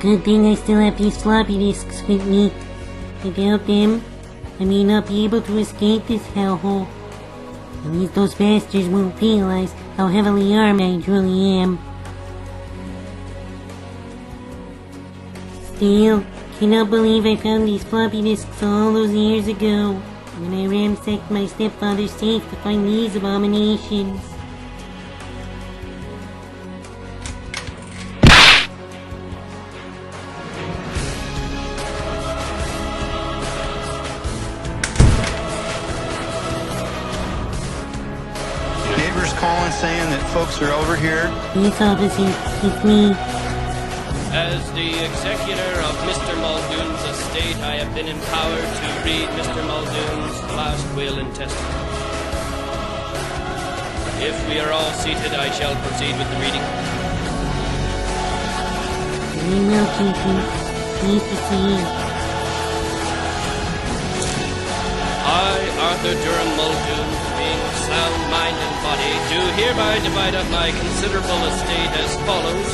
Good thing I still have these floppy disks with me. Without them, I may not be able to escape this hellhole. At least those bastards won't realize how heavily armed I truly am. Still, cannot believe I found these floppy disks all those years ago, when I ransacked my stepfather's safe to find these abominations. Neighbors calling saying that folks are over here. Yes, officer, it's me. As the executor of Mr. Muldoon's estate, I have been empowered to read Mr. Muldoon's last will and testament. If we are all seated, I shall proceed with the reading. Very well, Chiefy. Please proceed. I, Arthur Durham Muldoon, being of sound mind and body, do hereby divide up my considerable estate as follows.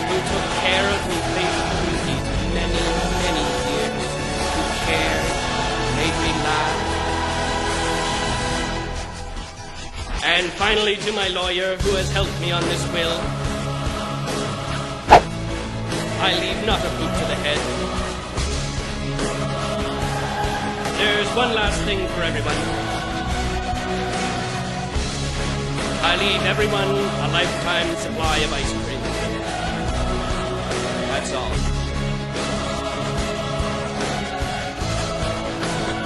Who took care of me faithfully these many, many years, who cared, made me laugh. And finally to my lawyer, who has helped me on this will. I leave not a boot to the head. There's one last thing for everyone. I leave everyone a lifetime supply of ice cream. That's all.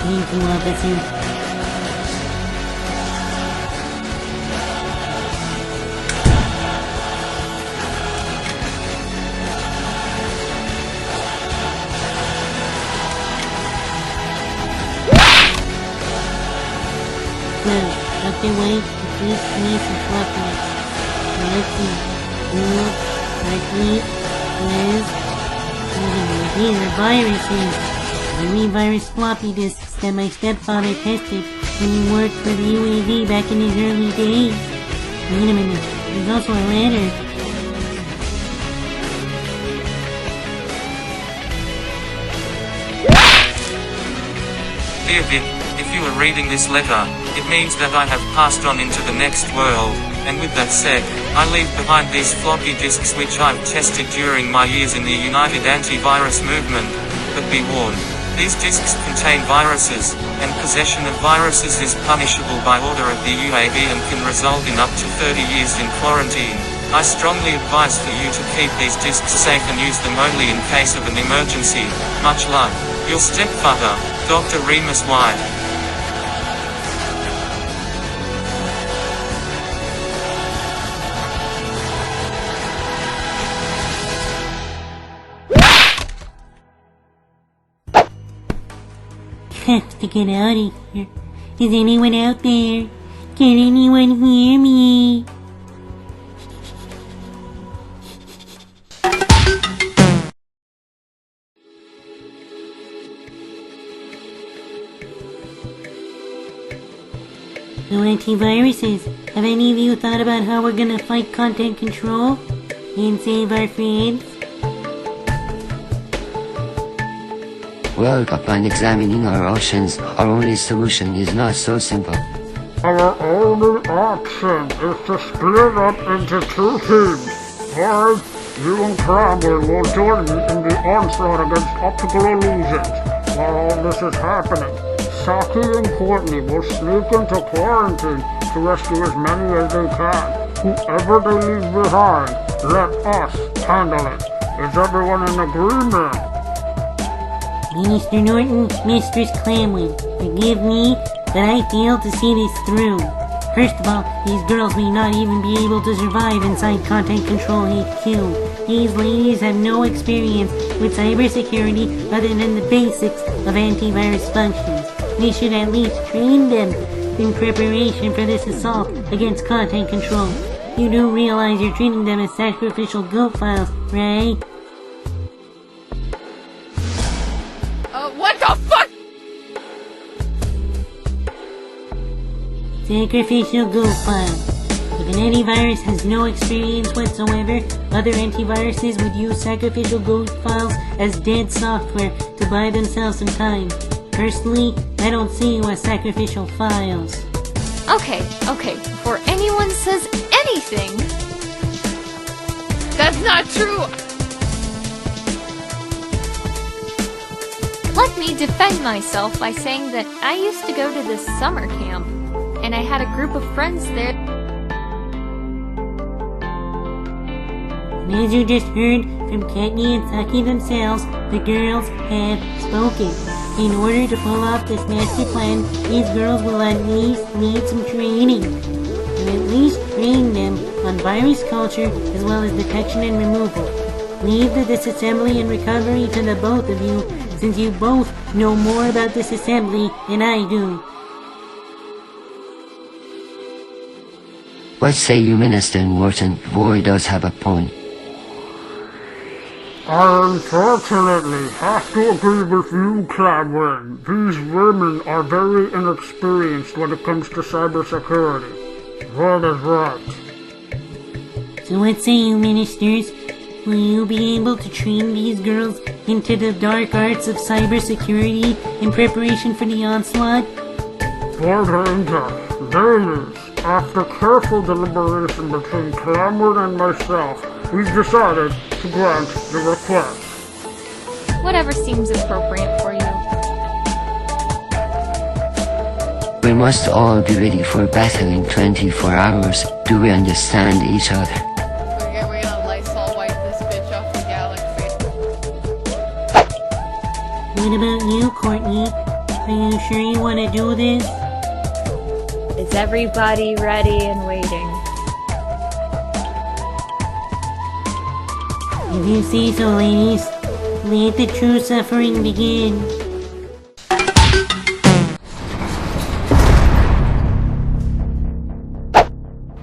Thank you, officer. Well, Dr. White, please need some fluffiness. Let's see. Blue, Darkly, Liz. These are viruses. The virus floppy disks that my stepfather tested when he worked for the UAV back in his early days. Wait a minute, there's also a letter. Dear Vic, if you are reading this letter, it means that I have passed on into the next world, and with that said, I leave behind these floppy disks which I've tested during my years in the United Antivirus Movement, but be warned, these disks contain viruses, and possession of viruses is punishable by order of the UAV and can result in up to 30 years in quarantine. I strongly advise for you to keep these disks safe and use them only in case of an emergency. Much love. Your stepfather, Dr. Remus White. Have to get out of here. Is anyone out there? Can anyone hear me? No antiviruses. Have any of you thought about how we're gonna fight content control and save our friends? Well, upon examining our options, our only solution is not so simple. Our only option is to split up into two teams. Alright, you and Cromwell will join me in the onslaught against optical illusions. While all this is happening, Saki and Courtney will sneak into quarantine to rescue as many as they can. Whoever they leave behind, let us handle it. Is everyone in agreement? Mr. Norton, Mistress Clamwin, forgive me, but I fail to see this through. First of all, these girls may not even be able to survive inside Content Control HQ. These ladies have no experience with cybersecurity other than the basics of antivirus functions. We should at least train them in preparation for this assault against Content Control. You do realize you're treating them as sacrificial goat files, right? What the fuck? Sacrificial goat files. If an antivirus has no experience whatsoever, other antiviruses would use sacrificial ghost files as dead software to buy themselves some time. Personally, I don't see you as sacrificial files. Okay, before anyone says anything... That's not true! Let me defend myself by saying that I used to go to this summer camp, and I had a group of friends there. And as you just heard from Courtney and Saki themselves, the girls have spoken. In order to pull off this master plan, these girls will at least need some training. And at least train them on virus culture as well as detection and removal. Leave the disassembly and recovery to the both of you, since you both know more about disassembly than I do. What say you, Minister Wharton? Roy does have a point. I unfortunately have to agree with you, Cladwin. These women are very inexperienced when it comes to cybersecurity. That is right. So what say you, ministers? Will you be able to train these girls into the dark arts of cybersecurity in preparation for the onslaught? Ladies, after careful deliberation between Cladwin and myself, we've decided to grant the request. Whatever seems appropriate for you. We must all be ready for battle in 24 hours. Do we understand each other? We're gonna Lysol wipe this bitch off the galaxy. What about you, Courtney? Are you sure you want to do this? Is everybody ready and waiting? If you say so, ladies, let the true suffering begin.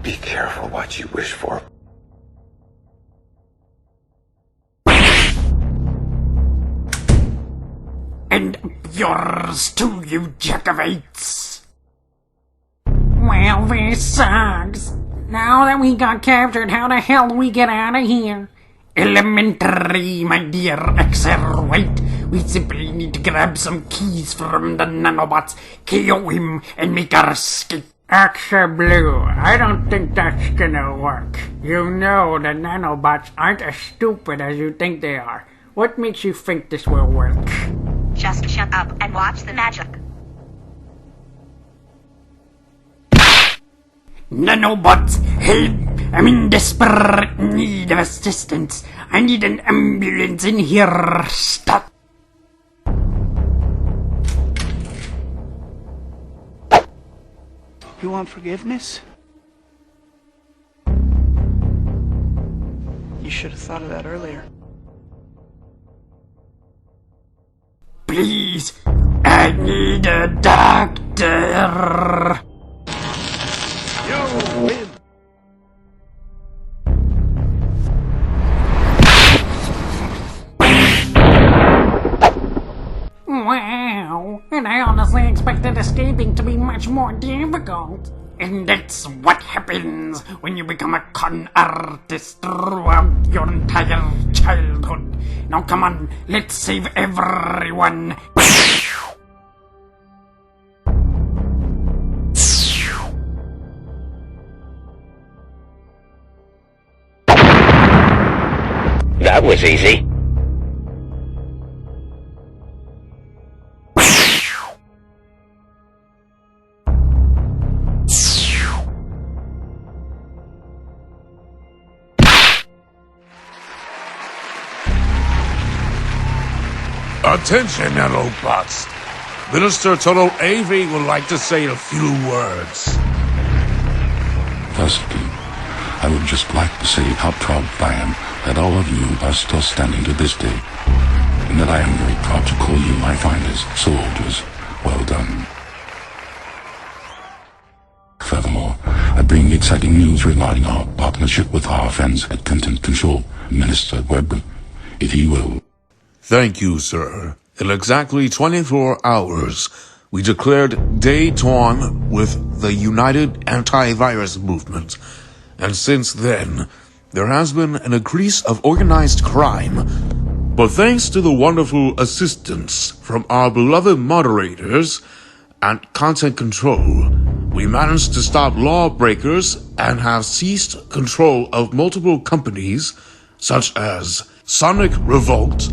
Be careful what you wish for. And yours too, you Jacobites. Well, this sucks. Now that we got captured, how the hell do we get out of here? Elementary, my dear Axer. Wait, we simply need to grab some keys from the nanobots, KO him, and make our escape. Axer Blue, I don't think that's gonna work. You know the nanobots aren't as stupid as you think they are. What makes you think this will work? Just shut up and watch the magic. Nanobots, help! I'm in desperate need of assistance. I need an ambulance in here. Stop! You want forgiveness? You should have thought of that earlier. Please, I need a doctor. You win! Wow, and I honestly expected escaping to be much more difficult. And that's what happens when you become a con artist throughout your entire childhood. Now come on, let's save everyone. That was easy. Attention, nanobots. Minister Total AV would like to say a few words. Firstly, I would just like to say how proud I am that all of you are still standing to this day, and that I am very proud to call you my finest soldiers. Well done. Furthermore, I bring exciting news regarding our partnership with our friends at Content Control, Minister Webroot, if he will. Thank you, sir. In exactly 24 hours, we declared day one with the United Antivirus Movement. and since then, there has been an increase of organized crime. But thanks to the wonderful assistance from our beloved moderators and content control, we managed to stop lawbreakers and have ceased control of multiple companies such as Sonic Revolt,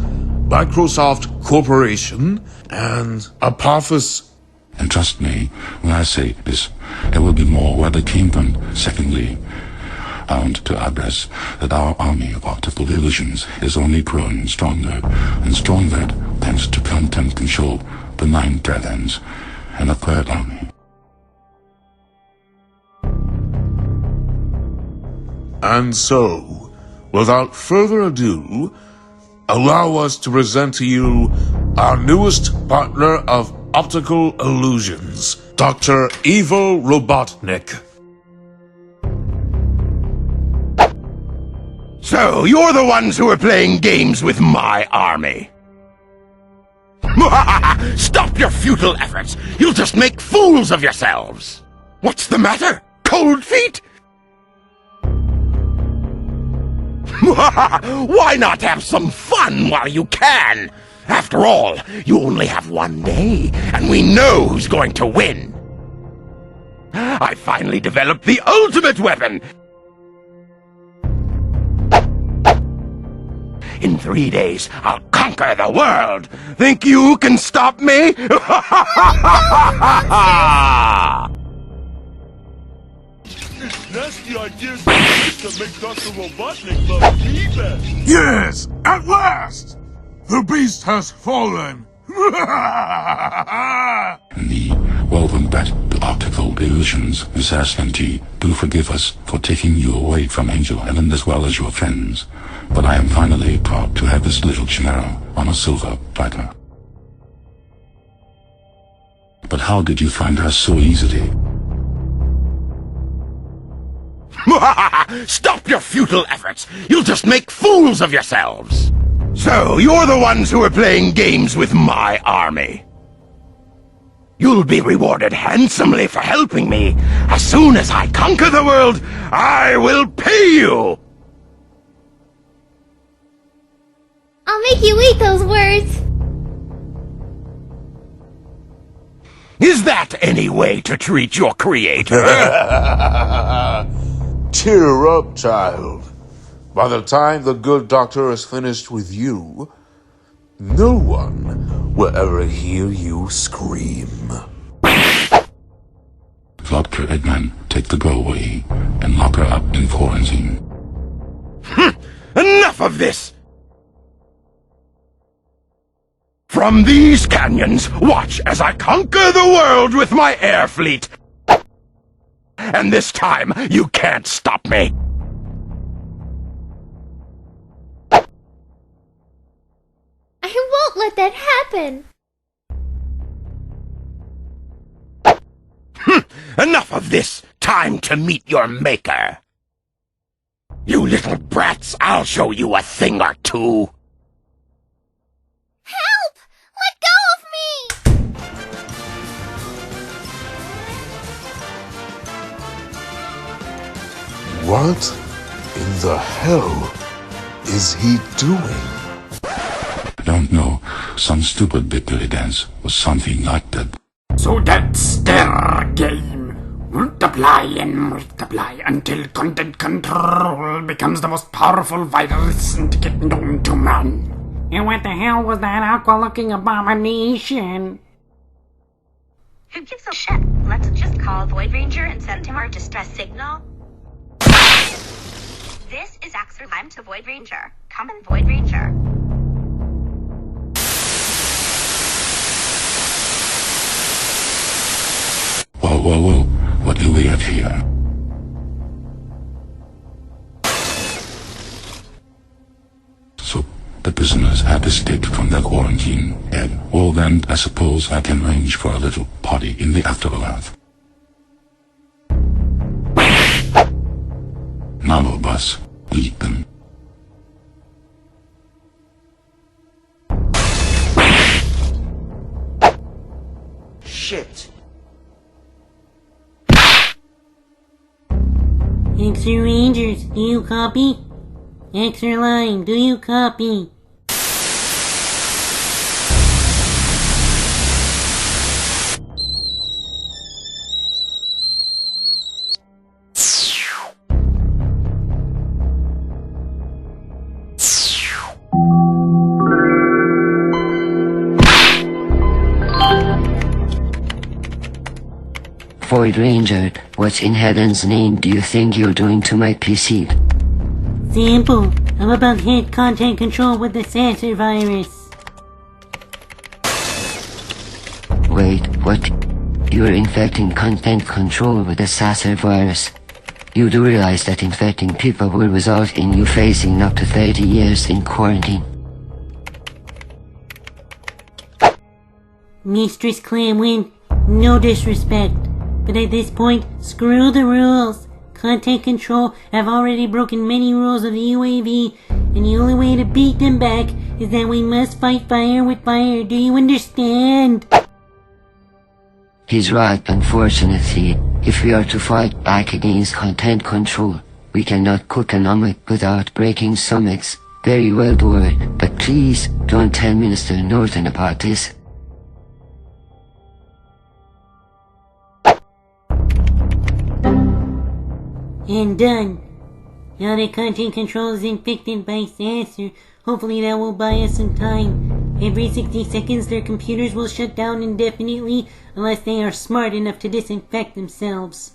Microsoft Corporation, and Apophis. And trust me when I say this, there will be more where they came from. Secondly, I want to address that our army of optical illusions is only growing stronger and stronger thanks to content control, the 9 Dragons, and the Third Army. And so, without further ado, allow us to present to you our newest partner of optical illusions, Dr. Evil Robotnik. So, you're the ones who are playing games with my army. Stop your futile efforts! You'll just make fools of yourselves! What's the matter? Cold feet? Why not have some fun while you can? After all, you only have one day, and we know who's going to win. I finally developed the ultimate weapon! In 3 days, I'll conquer the world! Think you can stop me? This nasty idea is to make Dr. Robotnik love me best. Yes, at last! The beast has fallen! Welcome back to Optical Illusions, Miss S&T. Do forgive us for taking you away from Angel Heaven as well as your friends. But I am finally proud to have this little chimera on a silver platter. But how did you find her so easily? Stop your futile efforts! You'll just make fools of yourselves! So, you're the ones who are playing games with my army. You'll be rewarded handsomely for helping me. As soon as I conquer the world, I will pay you! I'll make you eat those words! Is that any way to treat your creator? Cheer up, child. By the time the good doctor is finished with you, no one will ever hear you scream. Vodka Eggman, take the girl away and lock her up in quarantine. Enough of this! From these canyons, watch as I conquer the world with my air fleet! And this time, you can't stop me! I won't let that happen! Enough of this! Time to meet your maker! You little brats, I'll show you a thing or two! Help! Let go of me! What in the hell is he doing? I don't know. Some stupid big dance or something like that. So that's their game. Multiply and multiply until content control becomes the most powerful virus to get known to man. And what the hell was that aqua-looking abomination? Who gives a shit? Let's just call Void Ranger and send him our distress signal. This is Axer. I'm to Void Ranger. Come in, Void Ranger. Whoa, whoa, whoa. What do we have here? So, the prisoners have escaped from their quarantine, and well then, I suppose I can arrange for a little party in the afterlife. Nanobus, eat them. Shit. Axer Rangers, do you copy? Axer Line, do you copy? Void Ranger, what in heaven's name do you think you're doing to my PC? Simple. I'm about to hit content control with the Axer virus. Wait, what? You're infecting content control with the Axer virus. You do realize that infecting people will result in you facing up to 30 years in quarantine. Mistress Clamwin, no disrespect, but at this point, screw the rules. Content control have already broken many rules of the UAV, and the only way to beat them back is that we must fight fire with fire. Do you understand? He's right, unfortunately. If we are to fight back against content control, we cannot cook an omelet without breaking stomachs. Very well, boy, but please don't tell Minister Norton about this. And done. Now that content control is infected by Axer, hopefully that will buy us some time. Every 60 seconds their computers will shut down indefinitely unless they are smart enough to disinfect themselves.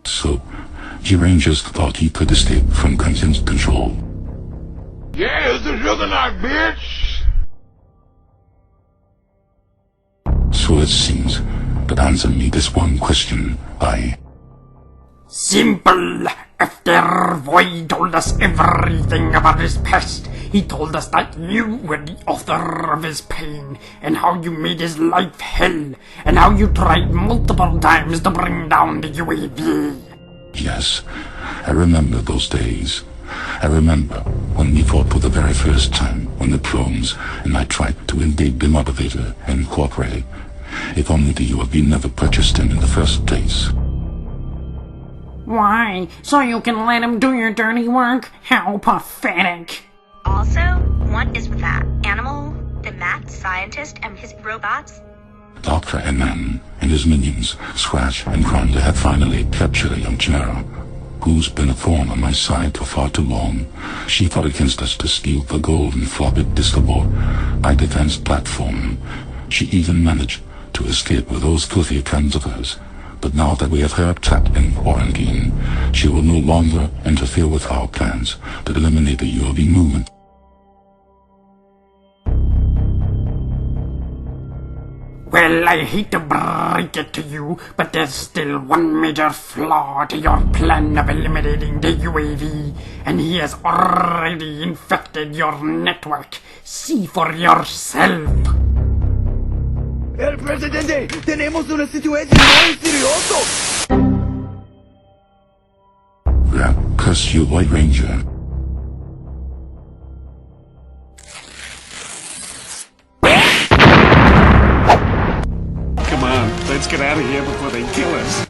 So, G Rangers thought he could escape from content control. Yeah, it's a juggernaut, bitch! So it seems, but answer me this one question, Simple. After Void told us everything about his past, he told us that you were the author of his pain, and how you made his life hell, and how you tried multiple times to bring down the UAV. Yes, I remember those days. I remember when we fought for the very first time on the clones, and I tried to invade the moderator and cooperate. If only the UAV never purchased him in the first place. Why? So you can let him do your dirty work? How pathetic. Also, what is with that animal, the mad scientist, and his robots? Dr. Enan and his minions, Scratch and Grinder, have finally captured a young Chimera, who's been a thorn on my side for far too long. She fought against us to steal the golden floppy disk aboard my defense platform. She even managed to escape with those filthy friends of hers. But now that we have her trapped in quarantine, she will no longer interfere with our plans to eliminate the UAV movement. Well, I hate to break it to you, but there's still one major flaw to your plan of eliminating the UAV, and he has already infected your network. See for yourself. El presidente, tenemos una situación muy seriosa. Yeah, curse you, White Ranger. Come on, let's get out of here before they kill us.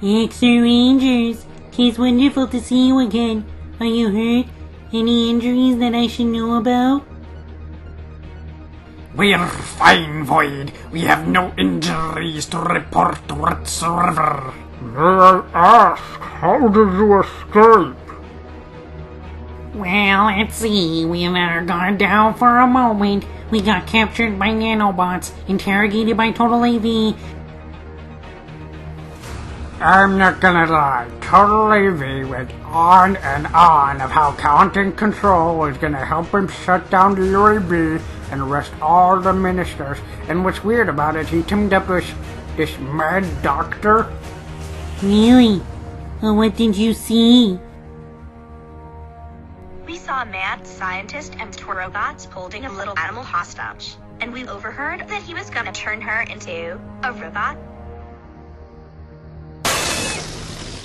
Axer Rangers, it's wonderful to see you again. Are you hurt? Any injuries that I should know about? We're fine, Void. We have no injuries to report whatsoever. May I ask, how did you escape? Well, let's see. We have gone down for a moment. We got captured by nanobots, interrogated by Total AV. I'm not gonna lie, Total AV went on and on of how Content Control was gonna help him shut down the UAB and arrest all the ministers. And what's weird about it, he teamed up with this mad doctor. Really? Well, what did you see? We saw a mad scientist and two robots holding a little animal hostage, and we overheard that he was gonna turn her into a robot.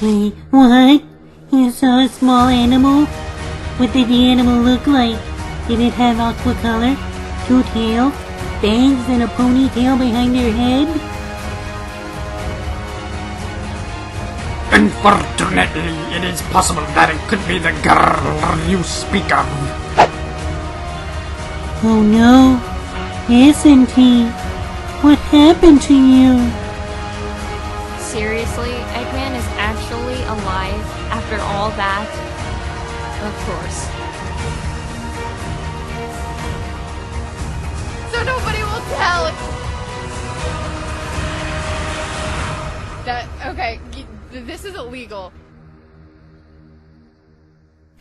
Wait, what? You saw a small animal? What did the animal look like? Did it have aqua color, 2 tails, bangs, and a ponytail behind their head? Unfortunately, it is possible that it could be the girl you speak of. Oh no. S&T, what happened to you? Seriously, Eggman is actually alive after all that? Of course. So nobody will tell! That, okay, this is illegal.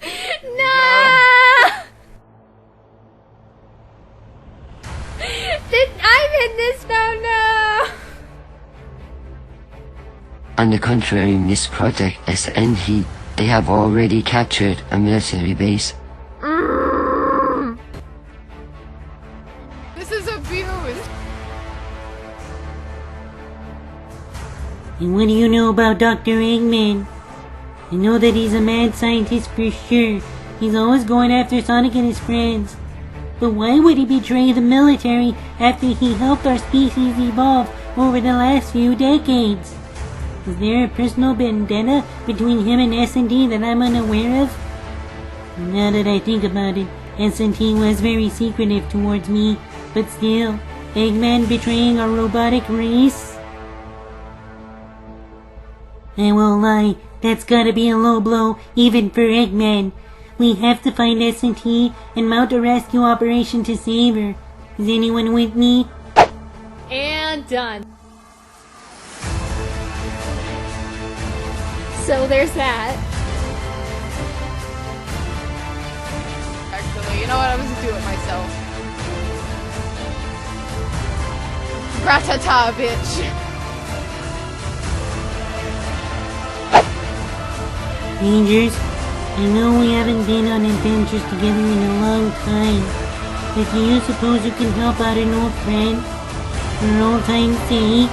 No! I'm in this now, no! On the contrary, Miss Project SNT, they have already captured a military base. This is abuse! And what do you know about Dr. Eggman? I know that he's a mad scientist for sure. He's always going after Sonic and his friends. But why would he betray the military after he helped our species evolve over the last few decades? Is there a personal vendetta between him and S&T that I'm unaware of? Now that I think about it, S&T was very secretive towards me, but still, Eggman betraying our robotic race? I won't lie, that's gotta be a low blow, even for Eggman. We have to find S&T and mount a rescue operation to save her. Is anyone with me? And done. So there's that. Actually, you know what? I'm gonna do it myself. Gratata, bitch! Rangers, I know we haven't been on adventures together in a long time, but do you suppose you can help out an old friend? For old time's sake?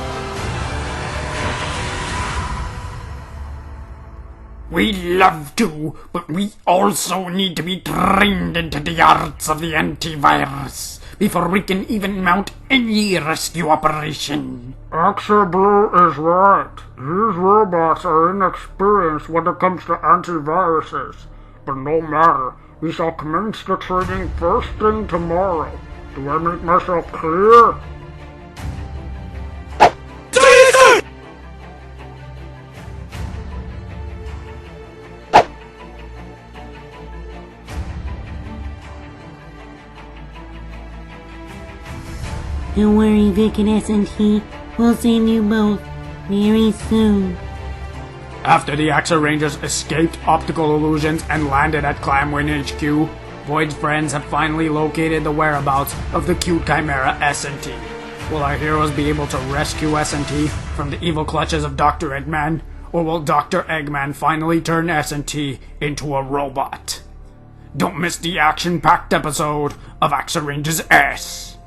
We love to, but we also need to be trained into the arts of the antivirus before we can even mount any rescue operation. Axer Blue is right. These robots are inexperienced when it comes to antiviruses. But no matter, we shall commence the training first thing tomorrow. Do I make myself clear? Don't worry, Vic and S&T. We'll save you both very soon. After the Axer Rangers escaped optical illusions and landed at Clamwin HQ, Void's friends have finally located the whereabouts of the cute chimera S&T. Will our heroes be able to rescue S&T from the evil clutches of Dr. Eggman? Or will Dr. Eggman finally turn S&T into a robot? Don't miss the action-packed episode of Axer Rangers S.